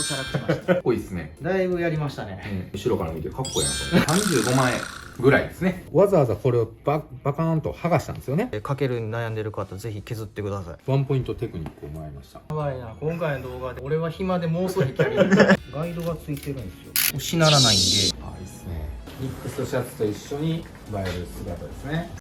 ょっとチャラくしました。かっこいいですね。だいぶやりましたね。後ろから見てかっこいいなと思って。35万円ぐらいですね。わざわざこれをバカーンと剥がしたんですよね。かけるに悩んでる方、ぜひ削ってください。ワンポイントテクニックをもらいました。やばいな、今回の動画で俺は暇で妄想にキャリアガイドがついてるんですよ。しならないんで。あ、いいですね。ミックスシャツと一緒に映える姿ですね。っ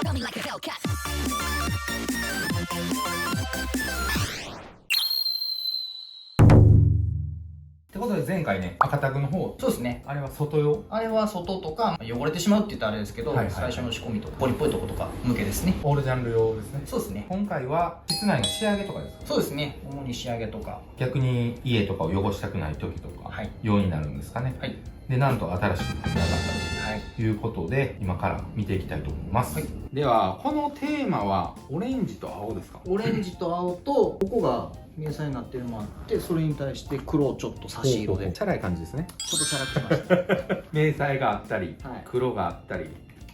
てことで前回ね、赤タグの方、そうですね。あれは外用。あれは外とか汚れてしまうって言ったらあれですけど、はいはい最初の仕込みとかポリっぽいとことか向けですね。オールジャンル用ですね。そうですね。今回は室内の仕上げとかですか。そうですね。主に仕上げとか。逆に家とかを汚したくない時とか、はい用になるんですかね。はい。で、なんと新しく組み上がったはい。ということで、今から見ていきたいと思います。はい。では、このテーマはオレンジと青ですか。オレンジと青とここが迷彩になってるのもあって、それに対して黒をちょっと差し色でチャラい感じですね。ちょっとチャラくしました。迷彩があったり、はい黒があったり、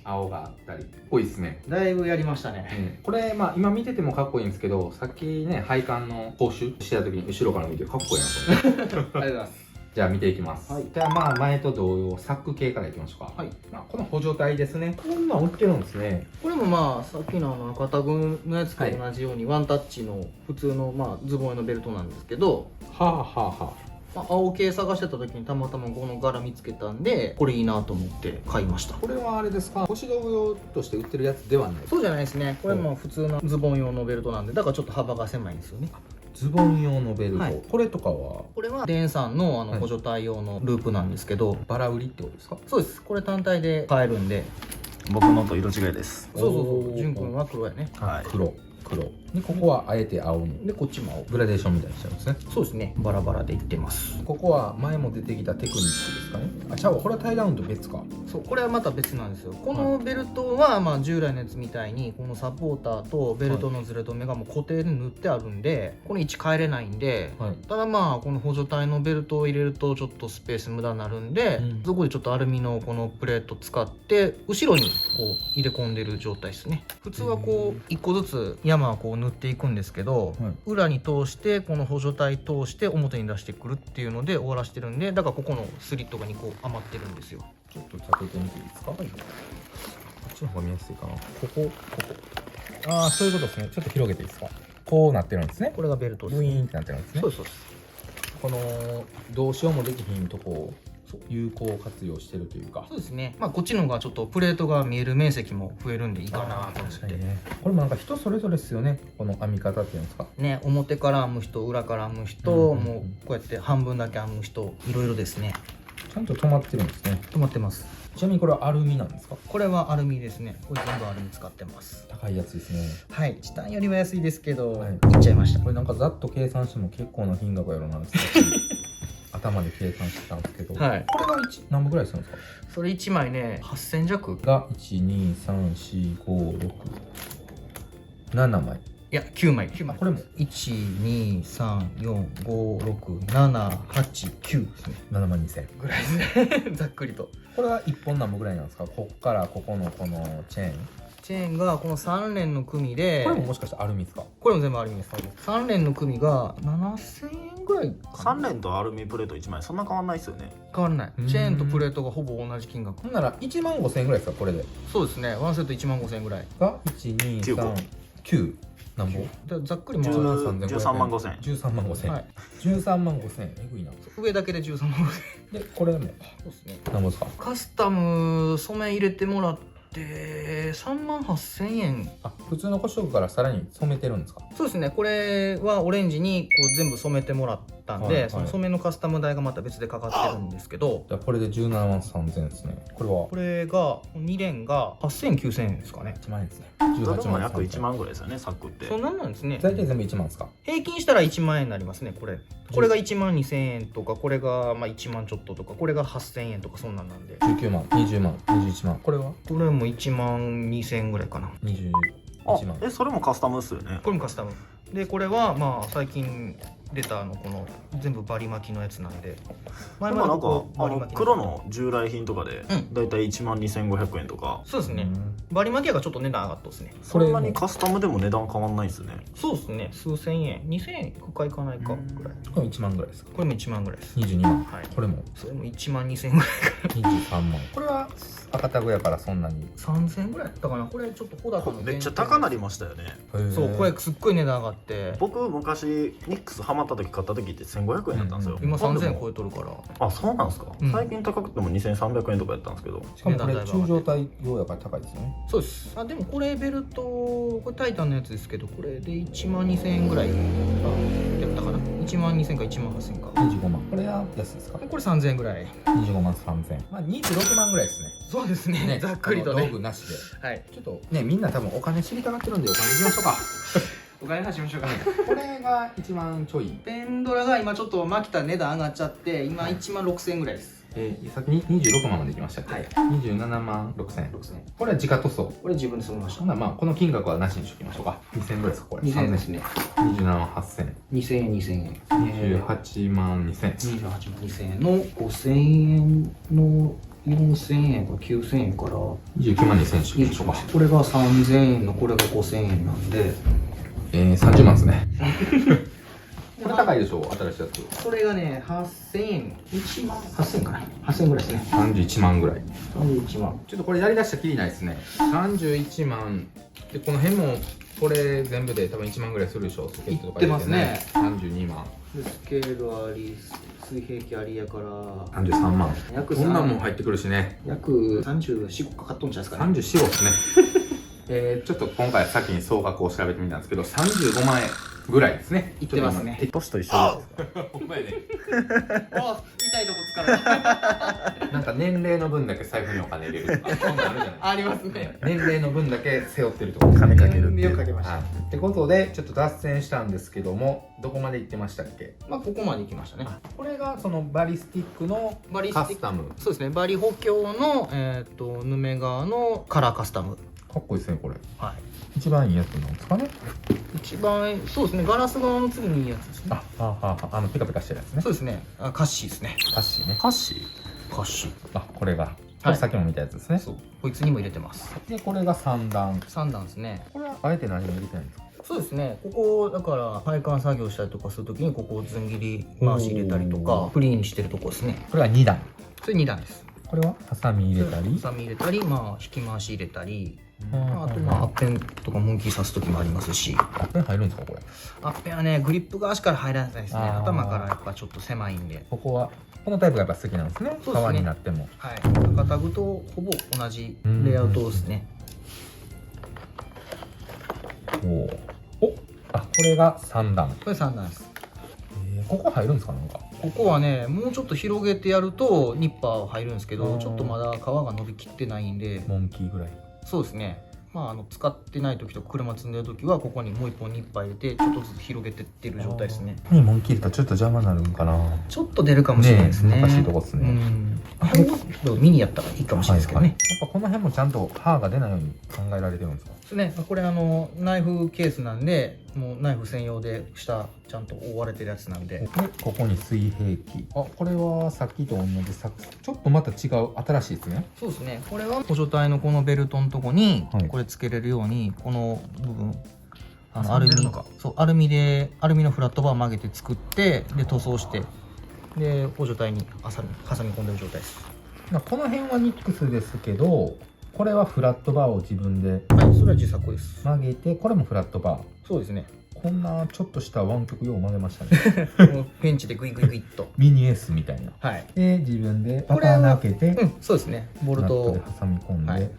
青があったり、多いですね。だいぶやりましたね。これ、まあ今見ててもかっこいいんですけど、さっきね、配管の講習してた時に後ろから見てかっこいいなと思って。ありがとうございます。じゃあ見ていきます。はいじゃあまあ前と同様、サック系からいきましょうか。はい。まあ、この補助体ですね。こんなん売ってるんですね。これもまあさっきの赤タグのやつと同じように、ワンタッチの普通のまあズボン用のベルトなんですけど、はあはあはあ。まあ、青系探してた時にたまたまこの柄見つけたんで、これいいなと思って買いました。これはあれですか、腰道具用として売ってるやつではない。そうじゃないですね。これも普通のズボン用のベルトなんで、だからちょっと幅が狭いんですよね。ズボン用のベルト、はい、これとかはこれはデンさんのはい補助体用のループなんですけど、バラ売りってことですか。そうです。これ単体で買えるんで。僕のと色違いです。そうそうそう。おー純くんは黒やね。はい。黒で、ここはあえて青のでこっちも青。グラデーションみたいにしてるんですね。そうですね。バラバラでいってます。ここは前も出てきたテクニックですかね。あ、ちゃうわ、これはタイダウンと別か。そう、これはまた別なんですよ。このベルトはまあ従来のやつみたいにこのサポーターとベルトのズレ止めがもう固定で塗ってあるんで、この位置変えれないんで、はい。ただまあこの補助体のベルトを入れるとちょっとスペース無駄になるんで、うんそこでちょっとアルミのこのプレート使って後ろにこう入れ込んでる状態ですね。普通はこう1個ずつ山をこう塗っていくんですけど、はい裏に通してこの補助体通して表に出してくるっていうので終わらしてるんで、だからここのスリットが2個余ってるんですよ。ちょっと立ててみていいですか。はい。こっちの方が見やすいかな。ここ。ああ、そういうことですね。ちょっと広げていいですか。こうなってるんですね。これがベルトですね。ウィーンってなってるんですね。そうですそうです。このどうしようもできひんとこを有効活用してるというか。そうですね。まあこっちの方がちょっとプレートが見える面積も増えるんでいいかなと思って。ね。これもなんか人それぞれですよね。この編み方っていうんですか。ね、表から編む人、裏から編む人、うんうんうんもうこうやって半分だけ編む人、いろいろですね。ちゃんと止まってるんですね。止まってます。ちなみにこれはアルミなんですか。これはアルミですね。これ全部アルミ使ってます。高いやつですね。はい、チタンよりは安いですけど、はいいっちゃいました。これなんかざっと計算しても結構な金額やろなんですけど頭で計算してたんですけど、はい。これが何本ぐらいするんですか。それ1枚ね、8000弱。が1234567枚。いや、9枚。9枚。これも1、2、3、4、5、6、7、8、9ですね。 7万2000。ぐらいですね。ざっくりと。これは1本何本ぐらいなんですか。こっからここのこのチェーン。チェーンがこの3連の組で、これももしかしてアルミですか。これも全部アルミです。3連の組が7000円ぐらいかな。3連とアルミプレート1枚そんな変わんないですよね。変わらない。うんチェーンとプレートがほぼ同じ金額。ほんなら1万5000円ぐらいですか。これでそうですね。ワンセット1万5000円ぐらい。が12399何本。でざっくりまあ13万5000円。 13万5000円、はい、13万5000円えぐいな。上だけで13万5000円。でこれもそうですね。何本ですか。カスタム染め入れてもらって3万8000円。あ、普通の古色からさらに染めてるんですか。そうですね。これはオレンジにこう全部染めてもらったんで、はいはいその染めのカスタム代がまた別でかかってるんですけど、じゃあこれで17万3000円ですね。これはこれが2連が8000、9000円ですかね。1万円ですね。それでも約3000 1万ぐらいですよね、サックって。そんなんなんですね。大体全部1万ですか。平均したら1万円になりますね。これが1万2000円とか、これがまあ1万ちょっととか、これが8000円とか、そんなんなんで、19万20万21万。これはこれも1万2000円ぐらいかな。21あ万。それもカスタムっすよね。これもカスタムで、これはまあ最近出たこの全部バリ巻きのやつなんで、でもなんかバリ巻き黒の従来品とかでうんだいたい1万2500円とか、そうですね、バリ巻きがちょっと値段上がったですね。そんなにカスタムでも値段変わんないですね。そうですね、数千円、2000円いくかいかないかぐらい。これ1万ぐらいですか？これも1万ぐらいです。 22万。はい、これもそれも1万2000円ぐらいか23万。これは博多具やからそんなに。な。3000円ぐらいだったかな。これちょっと小高のめっちゃ高なりましたよね。そう、これすっごい値段上がって、僕昔ニックスハマった時買った時って1500円だったんですよ。今3000円超超えとるから。あ、そうなんですか、うん最近高くても2300円とかやったんですけど。しかもこれ中状態用やから高いですよね。そうです。あ、でもこれベルト、これタイタンのやつですけど、これで1万2000円ぐらいやったかな。1万2000か1万8000か。25万。これは安いですか？これ3000円ぐらい。25万3000。まあ26万ぐらいですね。そうですね、ざっくりとね。道具なしで。はい。ちょっとね、みんな多分お金知りたがってるんでお金いきましょうか。お金出しましょうか。これが1万ちょい。ペンドラが今ちょっとマキタ値段上がっちゃって、今1万6000円ぐらいです。先に26万までいきましたっけ？はい27万6000。これは自家塗装。これ自分で染めました。ほなまあこの金額はなしにしときましょうか。2000円ぐらいですかこれ？ 2000円ですね。 27万8000。2000円2000円。28万2000。28万2000円の5000円の4000円か9000円から29万2000円しましょうか。これが3000円のこれが5000円なんで、30万ですね。これ高いでしょ新しいやつ。それがね8000円、1万8000円かな、8000円ぐらいですね。31万ぐらい。31万。ちょっとこれやりだしたらきりないですね。31万でこの辺もこれ全部で多分1万ぐらいするでしょ。スケットとか入れてね。32万。でスケールあり、水平器ありやから33万。約こんなんも入ってくるしね。約34個かかっとんちゃうんですかね。34ですね。ちょっと今回先に総額を調べてみたんですけど、35万円ぐらいですね。いってますね。年と一緒ですか？ほんまやね。あ、痛いとこ疲れた。なんか年齢の分だけ財布にお金入れるとか、そんなんあるじゃない。ありますね。年齢の分だけ背負ってるとか。金かけるっていう年齢をかけました。はい。ってことでちょっと脱線したんですけども、どこまで行ってましたっけ？まあここまで行きましたね。これがそのバリスティックのバリスティックカスタム。そうですね。バリ補強のヌメ革のカラーカスタム。かっこいいですねこれ。はい。一番いいやつなんですかね。一番そうですね。ガラス側の次にいいやつですね。ペカペカしてるやつね。そうですね。あ、カッシーですね。カッシーね。カッシーカッシー。これが。これさっきも見たやつですね。そう。こいつにも入れてます。でこれが3段。 3段ですね。これはあえて何も入れてないんですか？そうですね。ここだから配管作業したりとかするときにここをずん切り回し入れたりとかフリーにしてるとこですね。これは2段。それ2段です。これはハサミ入れたり。ハサミ入れたり、まあ引き回し入れたり。あとまアッペンとかモンキー刺す時もありますし、アッペン入るんですかこれ？アッペンはねグリップ側しか入らないですね。あー頭からやっぱちょっと狭いんで、ここはこのタイプがやっぱ好きなんですね。そうですね革になっても。はい、博多具とほぼ同じレイアウトですね。これが3段。これ3段です。ここ入るんですかなんか？ここはねもうちょっと広げてやるとニッパー入るんですけど、あーちょっとまだ皮が伸びきってないんで、モンキーぐらい。そうですね。まあ使ってない時とか車積んでる時はここにもう一本ニッパー入れてちょっとずつ広げてってる状態ですね。にモンキー入れたらちょっと邪魔になるんかな。ちょっと出るかもしれないですね。難しいとこっすね。でもミニやったらいいかもしれないですけどね。やっぱこの辺もちゃんと刃が出ないように考えられてるんですか？ですね。これナイフケースなんで、もうナイフ専用で下ちゃんと覆われてるやつなんで。でここに水平器。これはさっきと同じサックス。ちょっとまた違う新しいですね。そうですね。これは補助体のこのベルトのとこにはいこれつけれるように、この部分ア挟んルミでるのかそうアルミのフラットバーを曲げて作ってで塗装してで補助体に挟み込んでる状態です。この辺はニックスですけど、これはフラットバーを自分ではい、それは自作です。曲げて、これもフラットバー。そうですね。こんなちょっとした湾曲よう曲げましたね。もうペンチでグイグイグイっと。ミニ S みたいな。はい。で自分でパこれはターン開けて、そうですね。ボルトナットでを挟み込んで、はい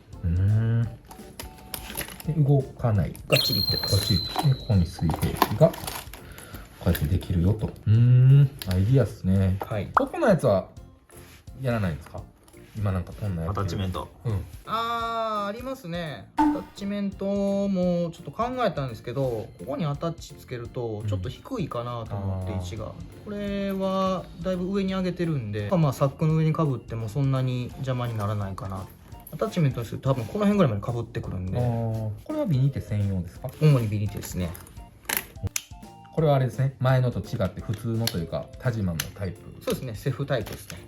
で動かない。ガッチリいってまこっす。ちでここに水平器がこうやってできるよと。アイディアっすね。はい。ここのやつはやらないんですか？今なんかこんなやつ。アタッチメント。ありますね。アタッチメントもちょっと考えたんですけど、ここにアタッチつけるとちょっと低いかなと思って位置が、これはだいぶ上に上げてるんで、まあサックの上にかぶってもそんなに邪魔にならないかな。アタッチメントにすると多分この辺ぐらいまでかぶってくるんで、これはビニテ専用ですか？主にビリテですね。これはあれですね、前のと違って普通のというか田島のタイプ。そうですね、セフタイプですね。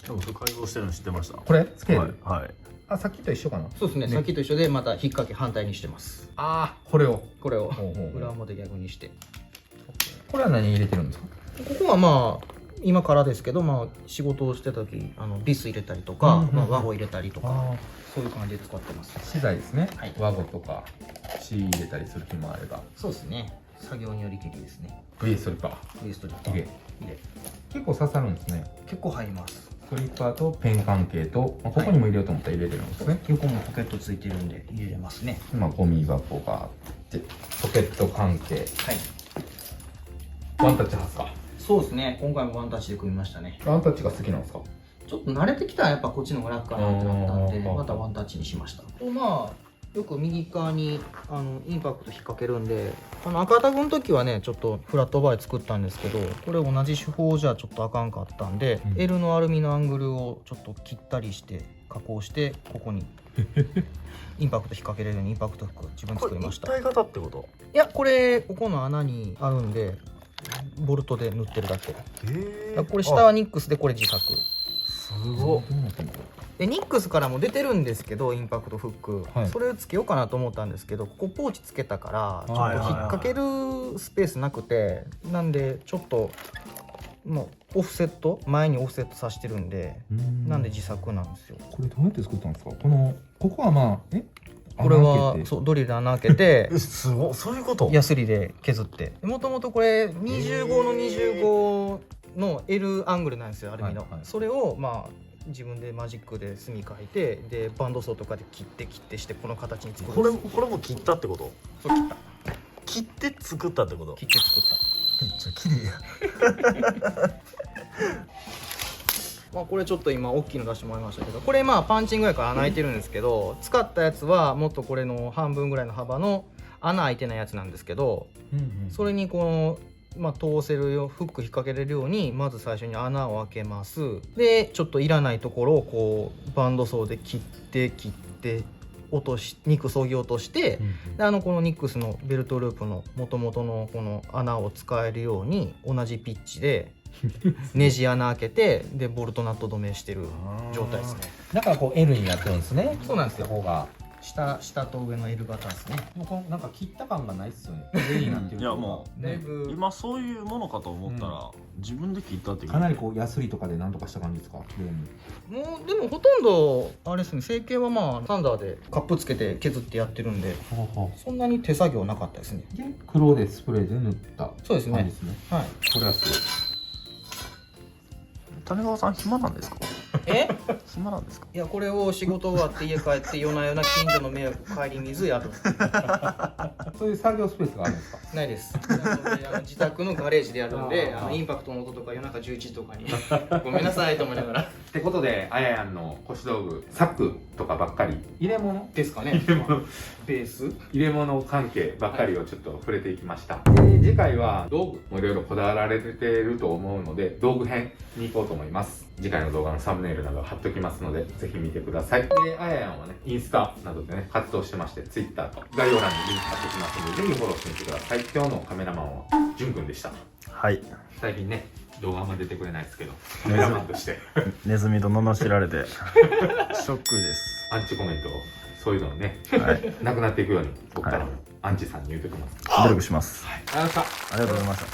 でも改造してるの知ってましたこれスケール、はい、はい、あ、さっきと一緒かな。そうですね、さっきと一緒でまた引っ掛け反対にしてます。ああ、これをこれをほうほうほう裏表逆にして、これは何入れてるんですか？ここはまあ今からですけど、まあ仕事をしてた時ビス入れたりとか、うんうんまあ、和語入れたりとか、あそういう感じで使ってます。資材ですね、はい和語とか C 入れたりする日もあれば、そうですね、作業によりけりですね。 V ストリッパーウエストリッパー入れ、入れ結構刺さるんですね。結構入ります。ストリッパーとペン関係と、まあここにも入れようと思ったら入れてるんですね。横もポケットついてるんで入れれますね。まあゴミ箱があってポケット関係、はい、ワンタッチ派ですか？そうですね、今回もワンタッチで組みましたね。ワンタッチが好きなんですか？ちょっと慣れてきたらやっぱこっちの方が楽かなってなったんで、うんまたワンタッチにしました。まあよく右側にインパクト引っ掛けるんで、赤タグの時はねちょっとフラットバイ作ったんですけど、これ同じ手法じゃちょっとあかんかったんで、うん L のアルミのアングルをちょっと切ったりして加工して、ここにインパクト引っ掛けれるようにインパクトフック自分でこれ作りました。一体型ってこと？いや、これここの穴にあるんでボルトで縫ってるだけ。これ下はニックスで、これ自作すごっ。どうなってんの？でニックスからも出てるんですけど、インパクトフック、はいそれをつけようかなと思ったんですけど、ここポーチつけたからちょっとはいはいはい引っ掛けるスペースなくて、なんでちょっともうオフセット、前にオフセットさしてるんで、なんで自作なんですよ。これどうやって作ったんですか？ここはまあこれ穴開けてはそうドリルで穴開けてすごっ、そういうこと？ヤスリで削って、もともとこれ25の25の L アングルなんですよ、アルミの、はいはいそれをまあ自分でマジックで墨書いて、でバンドソーとかで切ってしてこの形に作るんですよ。これも切ったってこと？そう切った、切って作ったってこと？切って作った。めっちゃ綺麗や。まあこれちょっと今大きいの出してもらいましたけど、これまあパンチングやから穴開いてるんですけど、使ったやつはもっとこれの半分ぐらいの幅の穴開いてないやつなんですけど、それにこのまあ、通せるようフック引っ掛けれるように、まず最初に穴を開けます。でちょっといらないところをこうバンドソーで切って落とし肉そぎ落として、でこのニックスのベルトループの元々のこの穴を使えるように同じピッチでネジ穴開けて、でボルトナット止めしてる状態ですね。だからこう L になってるんですね。そうなんですよ、ここが下と上の L 型ですね。なんか切った感がないっすよね。L になってるいやもうだいぶ今そういうものかと思ったら、自分で切ったってかなりこうヤスリとかでなんとかした感じですか？もうでもほとんどあれですね、成形はまあサンダーでカップつけて削ってやってるんで、そんなに手作業なかったですね。で黒でスプレーで塗ったそうですね感じですね。はい。これはすごい。種川さん暇なんですか？え暇なんですか？いや、これを仕事終わって家帰って夜な夜な近所の迷惑帰り水やる。そういう作業スペースがあるんですか？ないです。自宅のガレージでやるんで、インパクトの音とか夜中11時とかにごめんなさいと思いながら。ってことで、あややんの腰道具、サックとかばっかり、入れ物ですかね。ベース。入れ物関係ばっかりをちょっと触れていきました。で次回は道具もいろいろこだわられていると思うので、道具編に行こうと思います。次回の動画のサムネイルなど貼っておきますので、ぜひ見てください。で、あややんはね、インスタなどでね、活動してまして、ツイッターと概要欄にリンク貼っておきますので、ぜひフォローしてみてください。今日のカメラマンは、じゅんくんでした。はい。最近ね、動画あんま出てくれないですけど、カメラマンとして、ネズミと罵られてショックです。アンチコメントを、そういうのをね、はい。なくなっていくように、僕からもはいアンチさんに言うときます。努力します。ありがとうございました。ありがとうございました。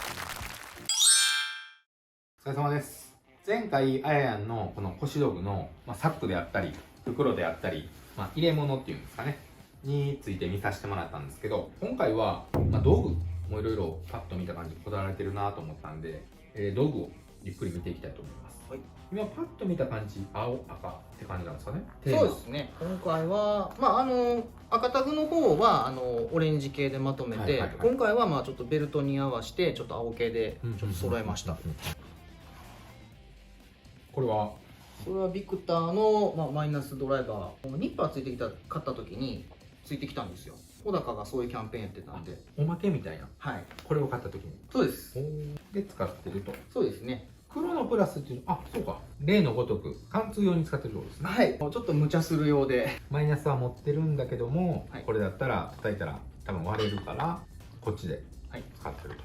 お疲れ様です。前回あややんのこの腰道具の、サックであったり袋であったり、入れ物っていうんですかねについて見させてもらったんですけど、今回は、道具もいろいろパッと見た感じこだわられてるなと思ったんで、道具をゆっくり見ていきたいと思います。はい、今パッと見た感じ、青赤って感じなんですかね。そうですね。今回は赤タグの方はオレンジ系でまとめて、はいはいはい、今回はちょっとベルトに合わせてちょっと青系でちょっと揃えました。これはそれはビクターの、マイナスドライバー、ニッパーついてきた買った時についてきたんですよ。小高がそういうキャンペーンやってたんで。おまけみたいな。はい。これを買った時に。そうです。で使ってると。そうですね。黒のプラスっていうの、そうか。例のごとく貫通用に使ってるようですね。はい。ちょっと無茶するようで。マイナスは持ってるんだけども、はい、これだったら叩いたら多分割れるからこっちで使使ってると。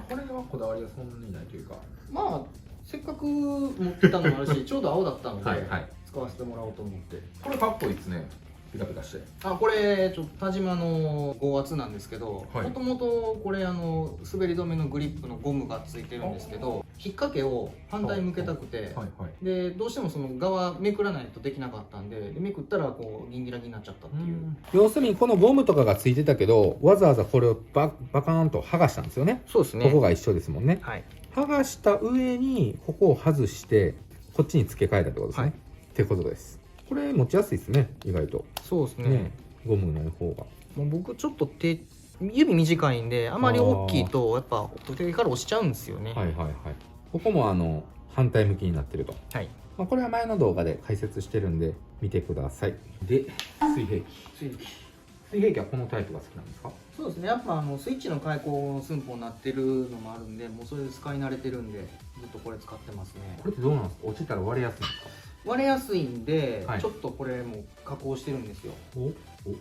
これはこだわりはそんなにないというか、まあせっかく持ってたのもあるしちょうど青だったので、はいはい、使わせてもらおうと思って。これかっこいいですね、ピカピカして。これちょっと田島の豪圧なんですけど、はいもともとこれ滑り止めのグリップのゴムがついてるんですけど、引っ掛けを反対向けたくて、はいはい、でどうしてもその側めくらないとできなかったんで、めくったらこうギンギラギンになっちゃったっていう。要するにこのゴムとかがついてたけど、わざわざこれをバカーンと剥がしたんですよね。そうですね。ここが一緒ですもんね。はい。剥がした上にここを外してこっちに付け替えたってことですね。はいってことです。これ持ちやすいですね、意外と。そうですね。ね、ゴムの方が。もう僕ちょっと指短いんで、あまり大きいとやっぱ手から落ちちゃうんですよね。はいはいはい。ここも反対向きになってると。はい。まあ、これは前の動画で解説してるんで見てください。で、水平器。水平器はこのタイプが好きなんですか？そうですね。やっぱスイッチの開口寸法になってるのもあるんで、もうそれで使い慣れてるんで、ずっとこれ使ってますね。これってどうなんですか？落ちたら割れやすいんですか？割れやすいんで、はいちょっとこれも加工してるんですよ。お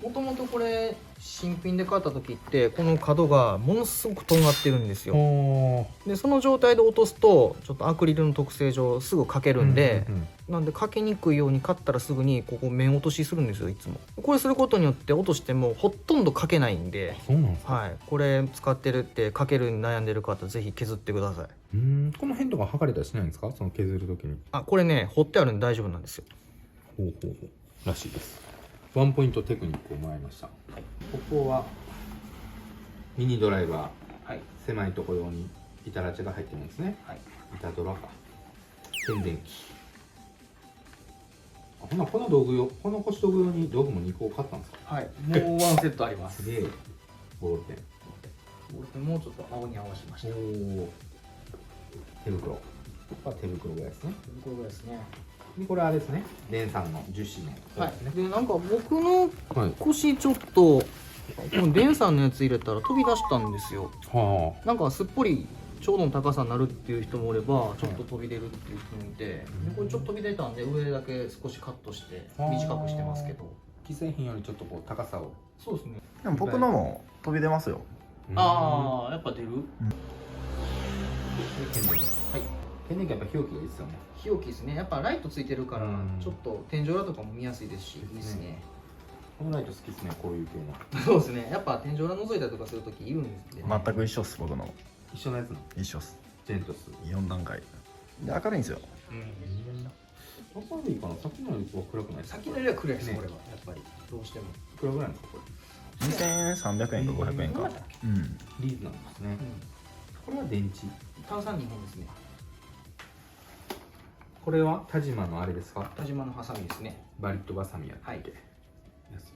もともとこれ新品で買った時ってこの角がものすごくとんがってるんですよ。おでその状態で落とすとちょっとアクリルの特性上すぐ欠けるんで、なんでかけにくいように買ったらすぐにここ面落としするんですよ、いつも。これすることによって落としてもほとんどかけないんで、そうなんですか？はい、これ使ってるってかけるに悩んでる方ぜひ削ってください。この辺とか剥がれたりしないんですか？その削るときに。これね掘ってあるんで大丈夫なんですよ。ほうほうほうらしいです。ワンポイントテクニックをもらいました。ここはミニドライバー、はい、狭いところに板ラチが入ってるんですね。はい、板ドラか。検電器。ほなこの道具用、この腰道具用に道具も2個買ったんですか？はい、もうワンセットあります。すげえ。ボールペン。ボールペンもうちょっと青に合わせました。おお。手袋。ここは手袋ぐらいですね。これぐらいですね。でこれあれですね。レンさんの樹脂の。はい。でなんか僕のはい。腰ちょっとこのデンさんのやつ入れたら飛び出したんですよ。はなんかすっぽりちょうどの高さになるっていう人もおればちょっと飛び出るっていう人もいて、でこれちょっと飛び出たんで上だけ少しカットして短くしてますけど。既製品よりちょっとこう高さを。そうですね。でも僕のも飛び出ますよ。ああ、やっぱ出る。検電器。はい。検電器やっぱ表記がいいですよね。日置ですね。やっぱライトついてるからちょっと天井裏とかも見やすいですし、いいですね。このライト好きですね、こういう系の。そうですね。やっぱ天井裏覗いたりとかするときいるんですね。全く一緒っす、僕の。一緒のやつの一緒っす。ジェントス。4段階。で、明るいんですよ。明るいかな。さっきのよりは暗くないですか？先のよりは暗いですね、ねこれは。やっぱりどうしても。いくらぐらいなんですか、こ2300円か500円か。うん。れ。リーズなんですね。これは電池。炭酸2本ですね。これは田島のあれですか？田島のハサミですね。バリットバサミやって。はい。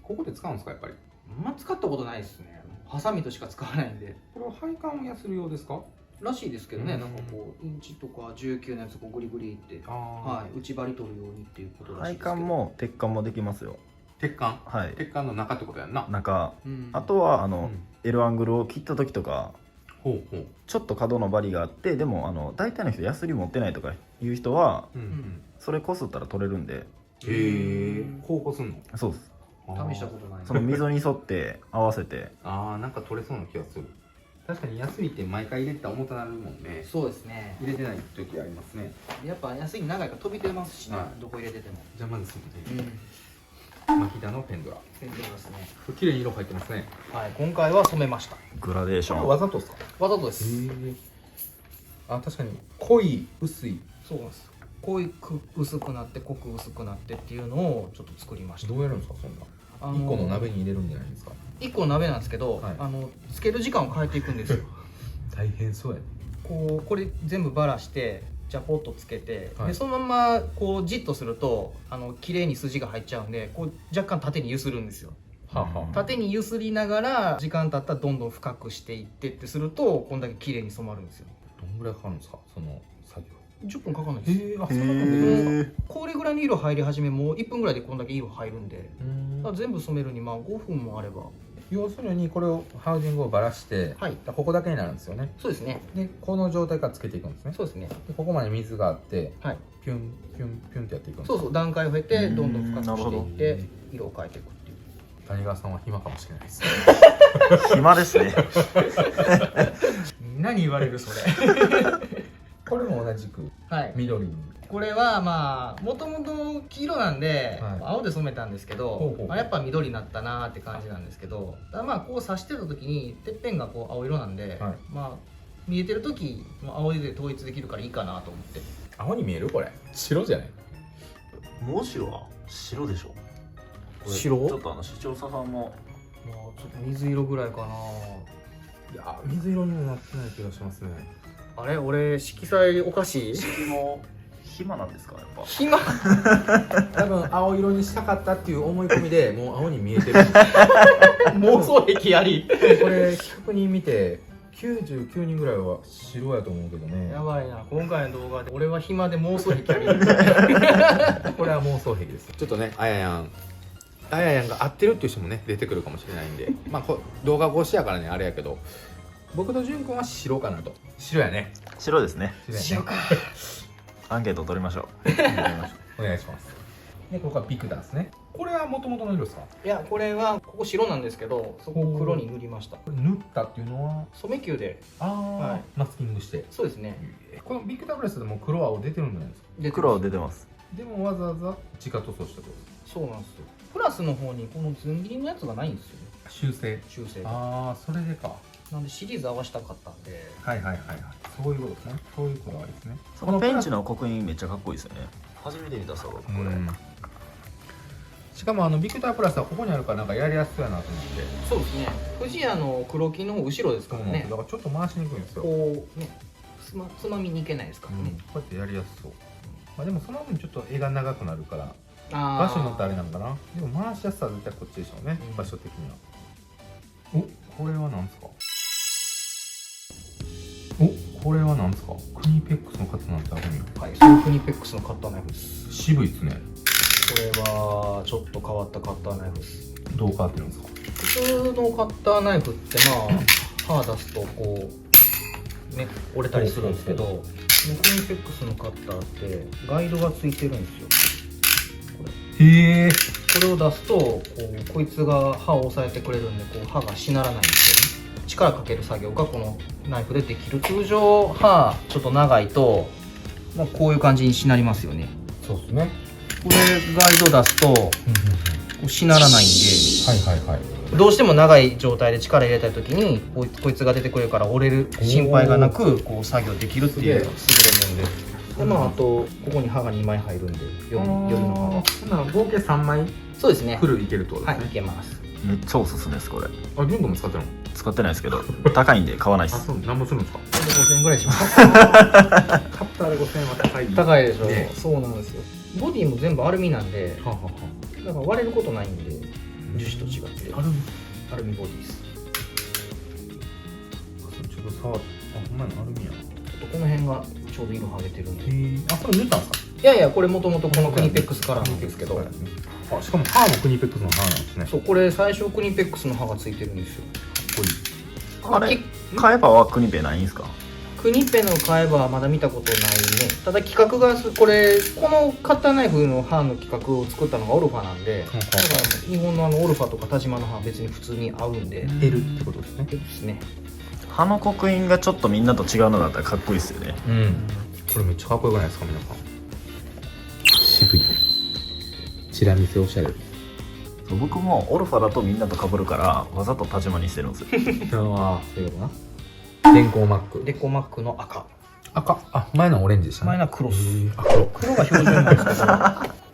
ここで使うんですか、やっぱり。あんま使ったことないですね。ハサミとしか使わないんで。これは配管をやするようですか？らしいですけどね、うんなんかこうインチとか19のやつこうグリグリって、ああ。はい、内張り取るようにっていうことらしい配ですけど。管も鉄管もできますよ。鉄管。はい。鉄管の中ってことやんな。中。うん、あとはうん。 L アングルを切った時とか、ほうほう。ちょっと角のバリがあって、でも大体の人ヤスリ持ってないとかいう人はうんそれこすったら取れるんで。へえ。こうこすんの？そうです。試したことない。その溝に沿って合わせて。ああ、なんか取れそうな気がする。確かに安いって毎回入れてたら重くなるもんね。そうですね。入れてない時ありますね。やっぱ安い長いから飛び出ますしね、はいどこ入れてても。邪魔ですもんね。ん。マキダのペンドラ。ペンギンですね。これ綺麗に色入ってますね。はい、今回は染めました。グラデーション。わざとですか？わざとです。あ、確かに濃い薄い。そうなんです。濃いく薄くなって濃く薄くなってっていうのをちょっと作りました。どうやるんですか、そんな。あ一個の鍋に入れるんじゃないですか。一個の鍋なんですけど、はいつける時間を変えていくんですよ。大変そうやね。これ全部バラしてジャポッとつけて、はいでそのままこうじっとすると綺麗に筋が入っちゃうんで、こう若干縦に揺するんですよ。はあは縦に揺すりながら時間経ったらどんどん深くしていってってするとこんだけ綺麗に染まるんですよ。どんぐらいかかるんですか、その作業。10分かかんないです。へえ、あ、そんなもんできるんですか。これぐらいの色入り始めもう1分ぐらいでこんだけ色入るんで、うんだから全部染めるにまあ5分もあれば。要するにこれをハウジングをばらして、はい、ここだけになるんですよね。そうですね。でこの状態からつけていくんですね。そうですね。でここまで水があってはい。ピュンピュンピュンってやっていくんですか。そうそう、段階を経てどんどん深くしていっなるほて色を変えていくっていう。谷川さんは暇かもしれないです。暇ですね。みんなに言われるそれ。これも同じくはい。緑に。これはまあもともと黄色なんで、はい青で染めたんですけど、ほうほうまあやっぱ緑になったなーって感じなんですけど、ただまあこう刺してた時にてっぺんがこう青色なんで、はいまあ見えてる時も青で統一できるからいいかなと思って。青に見えるこれ。白じゃない？もう白は白でしょ。これ白ちょっと視聴者さんもまあちょっと水色ぐらいかな。いや水色にもなってない気がしますね。あれ俺色彩おかしい？色も暇なんですかやっぱ。暇。多分青色にしたかったっていう思い込みでもう青に見えてる。妄想癖あり。これ比較に見て99人ぐらいは白やと思うけどね。やばいな、今回の動画で俺は暇で妄想癖あり。これは妄想癖です。ちょっとねあややんが合ってるっていう人もね出てくるかもしれないんで、まあ動画越しやからねあれやけど、僕と潤くんは白かなと。白やね。白ですね。白か。アンケート取りましょう。お願いします。でここがビクダンですね。これは元々の色ですか？いやこれはここ白なんですけど、そこ黒に塗りました。これ塗ったっていうのは染球で。はいマスキングして。そうですね。このビッグダブレスでも黒青出てるんじゃないですか？で黒は出てます。でもわざわざ直塗装したってことですか？そうなんですよ。プラスの方にこのずん切りのやつがないんですよね。修正。修正が。ああそれでか。なんでシリーズ合わせたかったんで。はいはいはいはい。そういうことですね。そういうこだわりですね。そのペンチの刻印めっちゃかっこいいですよね。初めて見たさこれ。しかもビクタープラスはここにあるからなんかやりやすそうやなと思って。そうですね。富士屋の黒木の後ろですからね。だからちょっと回しにくいんですよ。こうね、つまみにいけないですからね。こうやってやりやすそう。まあでもその分ちょっと絵が長くなるからあ場所によってあれなんかな。でも回しやすさは絶対こっちでしょうね、場所的には。お、これは何ですか？お、これは何ですか？クニペックスのカッターなんてあるんや。はい、そのクニペックスのカッターナイフです。渋いですね。これはちょっと変わったカッターナイフです。どう変わってるんですか？普通のカッターナイフってまあ刃出すとこうね折れたりするんですけど、このクニペックスのカッターってガイドがついてるんですよ。へえ。これを出すとこいつが刃を押さえてくれるんで刃がしならないんですよね。力かける作業がこのナイフでできる。通常刃ちょっと長いと、まあ、こういう感じにしなりますよね。そうですね。これガイド出すとこうしならないんで、はいはいはい。どうしても長い状態で力入れたい時にこいつが出てくるから折れる心配がなくこう作業できるっていう優れもんで。でまああとここに刃が2枚入るんで4の刃が。合計3枚そうですね。フルいけるってことですね。はい、いけます。めっちゃおすすめですこれ。あ、純子も使ってるの？使ってないですけど高いんで買わないであ、す。そう、何もするんですか？これで5000円ぐらいします。カッターで5000円は高い。高いでしょ、ね。そうなんですよ。ボディも全部アルミなんで、ははは。だから割れることないんで、樹脂と違ってある。アルミボディです。ちょっと触って、あ、ほんまにアルミや。ちょっとこの辺がちょうど色剥げてるんで。あ、これ塗ったんですか？いやいや、これもともとこのクニペックスからなんですけど、あ、しかも刃もクニペックスの刃なんですね。そう、これ最初クニペックスの刃がついてるんですよ。あれ買えばはクニペないんですか？クニペの買えばまだ見たことないね。ただ規格がこのカッターナイフの刃の規格を作ったのがオルファなんで、だから日本のオルファとか田島の刃は別に普通に合うんで。 L ってことですね。ですね。刃の刻印がちょっとみんなと違うのだったらかっこいいですよね。うん。これめっちゃかっこよくないですか皆さん。渋い。チラ見せおしゃれ。僕もオルファだとみんなと被るからわざと田島にしてるんですよ。ああ、そういうことな。電光マック。デコマックの赤。赤。あ、前のオレンジでしたね。前のはクロス。あ、黒。黒が標準なんですけど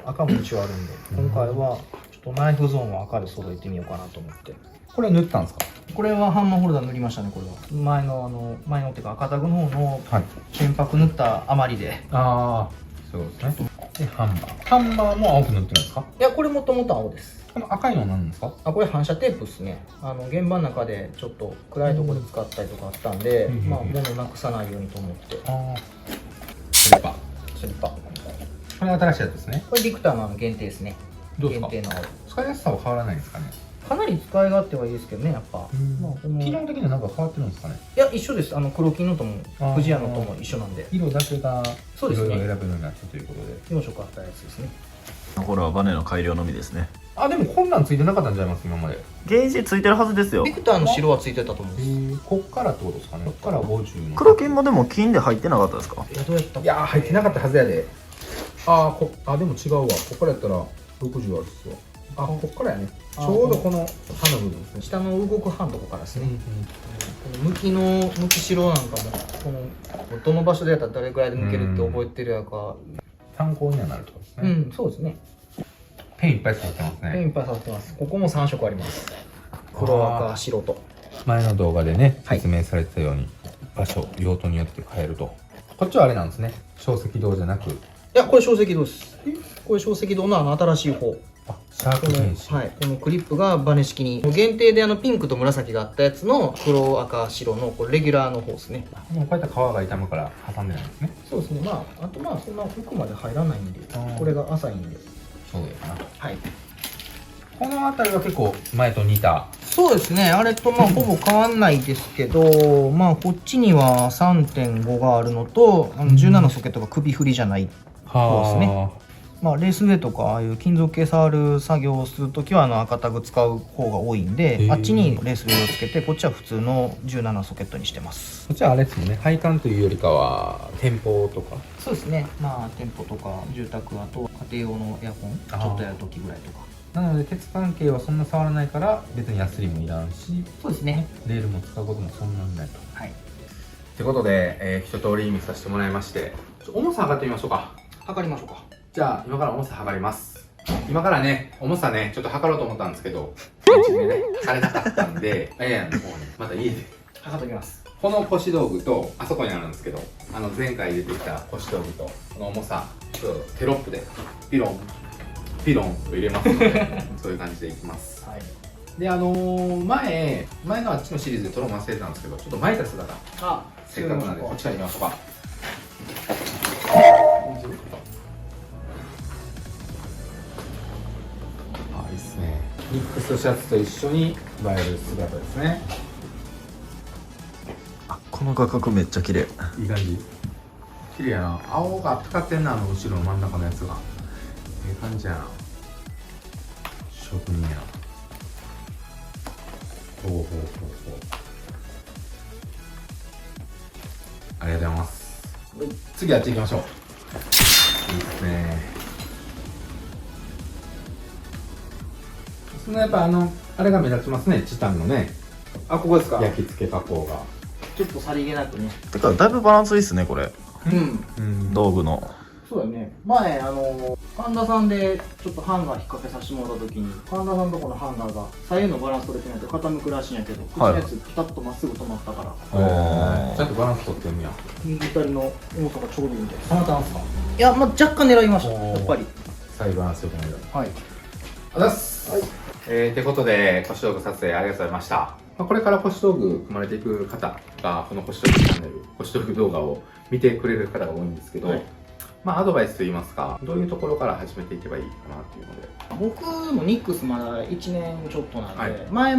赤も一応あるんで、今回はちょっとナイフゾーンを赤で揃えてみようかなと思って。これ塗ったんですか？これはハンマーホルダー塗りましたね。これは前のっていうか赤タグの方のはい。金箔塗った余りで。ああ、そういうことですね。で、ハンマー。ハンマーも青く塗ってるんですか？いや、これもともと青です。この赤いのは何ですか？あ、これ反射テープですね。現場の中でちょっと暗いところで使ったりとかあったんで、うんまあ物なくさないようにと思って。ああ。スリッパ。スリッパ。ここれ新しいやつですね。れビクターの限定ですね。どうですか？限定の青。使いやすさは変わらないんですかね？かなり使い勝手はいいですけどね、やっぱ。まあこの機能的には何か変わってるんですかね？いや、一緒です。黒金のともあー富士屋のとも一緒なんで。色だけがそうですねいろいろ選べるようになったということで。4色あったやつですね。これはバネの改良のみですね。あ、でもこんなんついてなかったんちゃいます今まで。ゲージついてるはずですよ。ビクターの白はついてたと思うんです。こっからってことですかね。こっから50の。黒金もでも金で入ってなかったですか？いやどうやったいやー入ってなかったはずやで。でも違うわ。こっからやったら60あるっすよ。こっからやね。ちょうどこの刃の部分ですね。下の動く刃のとこからですね。この向き白なんかもこのどの場所でやったらどれくらいで向けるって覚えてるやか。参考にはなるってことですね。そうですね。ペンいっぱい使ってますね。ペンいっぱい触ってます。ここも3色あります。黒赤白と。前の動画でねはい説明されてたように、場所用途によって変えると。こっちはあれなんですね。小石堂じゃなく、いやこれ小石堂です。これ小石堂の新しい方。シャープ変身。はい、このクリップがバネ式に限定でピンクと紫があったやつの黒赤白のこれレギュラーの方ですね。もうこうやったら皮が傷むから挟んでないんですね。そうですね。あとそんな奥まで入らないんであーこれが浅いんで。そうやな。はい。この辺りは結構前と似た。そうですね。あれとほぼ変わんないですけどこっちには 3.5 があるのと17のソケットが首振りじゃない。そうですね。レースウェイとかああいう金属系触る作業をするときは赤タグ使う方が多いんで、あっちにレースウェイをつけてこっちは普通の17ソケットにしてます。こっちはあれですもんね。配管というよりかは店舗とか。そうですね。店舗とか住宅、あと家庭用のエアコンちょっとやるときぐらいとか。なので鉄関係はそんな触らないから別にヤスリもいらんし、そうですね。レールも使うこともそんなにないと。はい。ってことで、一通り見させてもらいまして、重さ測ってみましょうか。測りましょうか。じゃあ今から重さ測ります。今からね重さねちょっと測ろうと思ったんですけどうちでねされなかったんでの方にまた家で測っておきます。この腰道具とあそこにあるんですけど前回出てきた腰道具とこの重さちょっとテロップでピロンピロンと入れますのでそういう感じでいきます。はい。で前のあっちのシリーズで撮るの忘れてたんですけどちょっと巻いた姿せっかくなんでこっちからいきましょうか。いいっすね。ミックスシャツと一緒に映える姿ですね。この画角めっちゃ綺麗。いい感じ。綺麗やな。青がかってんな後ろの真ん中のやつが。いい感じやな。職人やな。ほう。ありがとうございます。次あっち行きましょう。いいですね。やっぱあれが目立ちますね、チタンのね。ここですか。焼き付け加工が。ちょっとさりげなくね。てかだいぶバランスいいっすねこれ。うん道具の。そうだね。前神田さんでちょっとハンガー引っ掛けさせてもらった時に神田さんのとこのハンガーが左右のバランス取れてないと傾くらしいんやけど、こっちのやつピタッとまっすぐ止まったからちゃんとバランス取ってるんや。右左の重さがちょうどいいみたいな。そのたんすか。いや若干狙いましたやっぱり。再バランスよくないだろう。はい。あざっす。ってことで腰道具撮影ありがとうございました。これから腰道具組まれていく方がこの腰道具チャンネル腰道具動画を見てくれる方が多いんですけど、アドバイスといいますかどういうところから始めていけばいいかなっていうので。僕もニックスまだ1年ちょっとなんで、はい前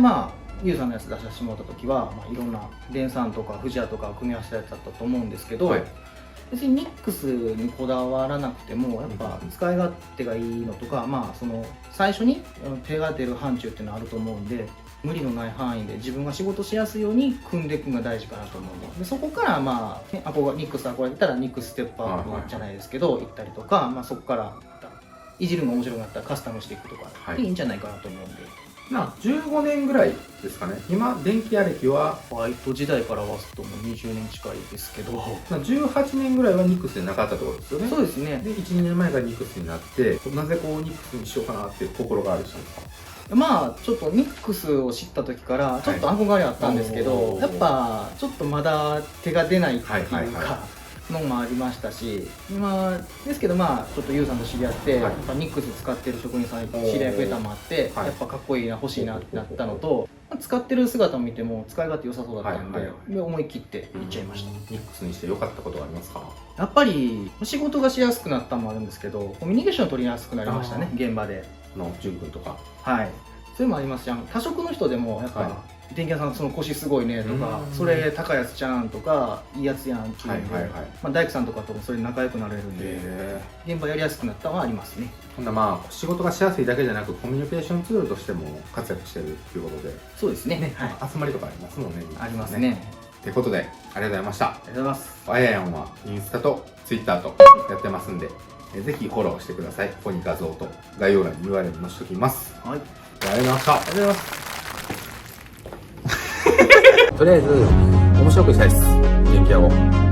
ユウさんのやつ出させてもらった時は、いろんなデンサンとかフジアとか組み合わせたやつだったと思うんですけど、はい別にニックスにこだわらなくてもやっぱ使い勝手がいいのとか、その最初に手が出る範疇っていうのはあると思うんで、無理のない範囲で自分が仕事しやすいように組んでいくのが大事かなと思うんで、そこからニックス憧れてたらニックスステップアップじゃないですけど行ったりとか、そこからいじるのが面白くなったらカスタムしていくとかでいいんじゃないかなと思うんで。15年ぐらいですかね。今電気屋歴はバイト時代から合わすともう20年近いですけど、18年ぐらいはニックスでなかったってことですよね。そうですね。で1、2年前がニックスになってなぜニックスにしようかなっていう心がある人ですか。ちょっとニックスを知った時からちょっと憧れあったんですけど、やっぱちょっとまだ手が出ないっていうかのもありましたし、ですけどちょっとユウさんと知り合って、やっぱニックス使ってる職人さん知り合い増えたのもあって、やっぱかっこいいな欲しいなってなったのと、使ってる姿を見ても使い勝手良さそうだったんで、思い切っていっちゃいました。ニックスにして良かったことはありますか。やっぱり仕事がしやすくなったのもあるんですけど、コミュニケーション取りやすくなりましたね、現場で。ジュン君とか。はい、そういうのもありますし、多職の人でもやっぱ電気屋さんその腰すごいねとか、それ高安ちゃんとかいいやつやんっていうので、まあ、大工さんとかともそれで仲良くなれるんで、現場やりやすくなったのはありますね。ほんなまあ仕事がしやすいだけじゃなくコミュニケーションツールとしても活躍してるっていうことで、そうですね、はい、集まりとかありますもんね。ありますね。ということでありがとうございました。ありがとうございます。あややんはインスタとツイッターとやってますんで、ぜひフォローしてください。ここに画像と概要欄に URL 載せておきます。はい、ありがとうございました。ありがとうございます。とりあえず面白くしたいです、電気屋を。